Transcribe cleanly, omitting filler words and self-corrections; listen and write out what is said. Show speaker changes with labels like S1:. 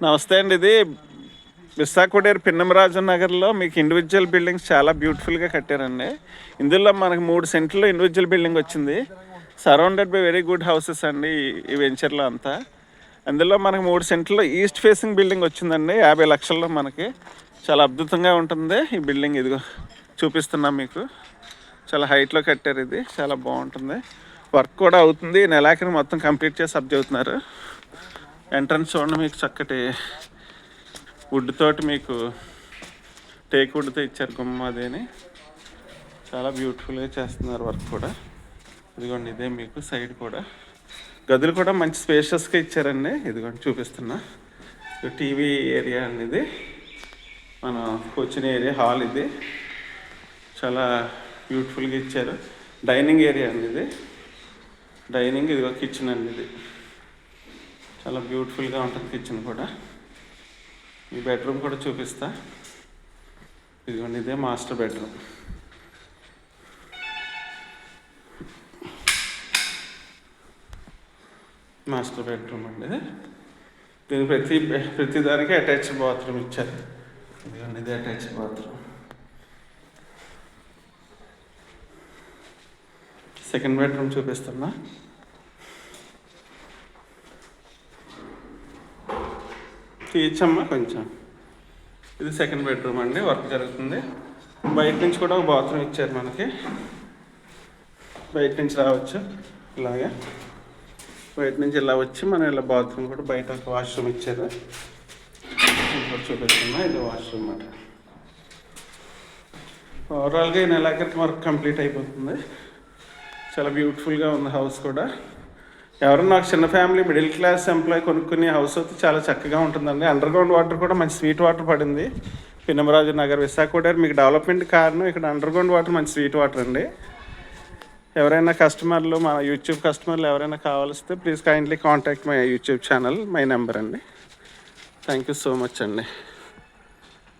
S1: నమస్తే అండి. ఇది విశాఖపట్నం పిన్నమరాజు నగర్లో మీకు ఇండివిజువల్ బిల్డింగ్స్ చాలా బ్యూటిఫుల్గా కట్టారండి. ఇందులో మనకు 3 సెంట్లో ఇండివిజువల్ బిల్డింగ్ వచ్చింది. Surrounded by very good houses అండి ఈ వెంచర్లో అంతా. అందులో మనకు 3 సెంట్లో ఈస్ట్ ఫేసింగ్ బిల్డింగ్ వచ్చిందండి. 50 లక్షల్లో మనకి చాలా అద్భుతంగా ఉంటుంది ఈ బిల్డింగ్. ఇదిగో చూపిస్తున్నాం మీకు. చాలా హైట్లో కట్టారు. ఇది చాలా బాగుంటుంది. వర్క్ కూడా అవుతుంది. నెలాఖరు మొత్తం కంప్లీట్ చేసి అప్ చెబుతున్నారు. ఎంట్రన్స్ చూడండి, మీకు చక్కటి వుడ్ తోటి మీకు టేక్ వుడ్తో ఇచ్చారు గుమ్మ. అదేని చాలా బ్యూటిఫుల్గా చేస్తున్నారు వర్క్ కూడా. ఇదిగోండి, ఇదే మీకు సైడ్ కూడా గదులు కూడా మంచి స్పేషియస్గా ఇచ్చారండి. ఇదిగోండి చూపిస్తున్నా. టీవీ ఏరియా అండి, ఇది మన కూర్చునే ఏరియా, హాల్. ఇది చాలా బ్యూటిఫుల్గా ఇచ్చారు. డైనింగ్ ఏరియా అండి ఇది. డైనింగ్, ఇదిగో కిచెన్ అండి. ఇది చాలా బ్యూటిఫుల్గా ఉంటుంది కిచెన్ కూడా. ఈ బెడ్రూమ్ కూడా చూపిస్తా. ఇదిగోండి, ఇదే మాస్టర్ బెడ్రూమ్. మాస్టర్ బెడ్రూమ్ అండి ఇది. దీనికి ప్రతి దానికి అటాచ్డ్ బాత్రూమ్ ఇచ్చారు. ఇదిగోండి, ఇదే అటాచ్డ్ బాత్రూమ్. సెకండ్ బెడ్రూమ్ చూపిస్తున్నా. తీయచ్చమ్మా కొంచెం. ఇది సెకండ్ బెడ్రూమ్ అండి, వర్క్ జరుగుతుంది. బయట నుంచి కూడా ఒక బాత్రూమ్ ఇచ్చారు మనకి. బయట నుంచి రావచ్చు ఇలాగే. బయట నుంచి ఇలా వచ్చి మనం ఇలా బాత్రూమ్ కూడా బయట ఒక వాష్రూమ్ ఇచ్చారు. ఇంకోటి చూపిస్తున్నా, ఇది వాష్రూమ్ అన్నమాట. ఓవరాల్గా ఈ నెలాఖరికి వర్క్ కంప్లీట్ అయిపోతుంది. చాలా బ్యూటిఫుల్గా ఉంది హౌస్ కూడా. ఎవరన్నా నాకు చిన్న ఫ్యామిలీ మిడిల్ క్లాస్ ఎంప్లాయ్ కొనుక్కునే హౌస్ అయితే చాలా చక్కగా ఉంటుందండి. అండర్ గ్రౌండ్ వాటర్ కూడా మంచి స్వీట్ వాటర్ పడింది. పిన్నమరాజు నగర్ విశాఖపట్నం మీకు డెవలప్మెంట్ కారణం ఇక్కడ అండర్ గ్రౌండ్ వాటర్ మంచి స్వీట్ వాటర్ అండి. ఎవరైనా కస్టమర్లు, మన యూట్యూబ్ కస్టమర్లు ఎవరైనా కావాల్స్తే please kindly contact my YouTube channel. My number అండి. థ్యాంక్ యూ సో మచ్ అండి.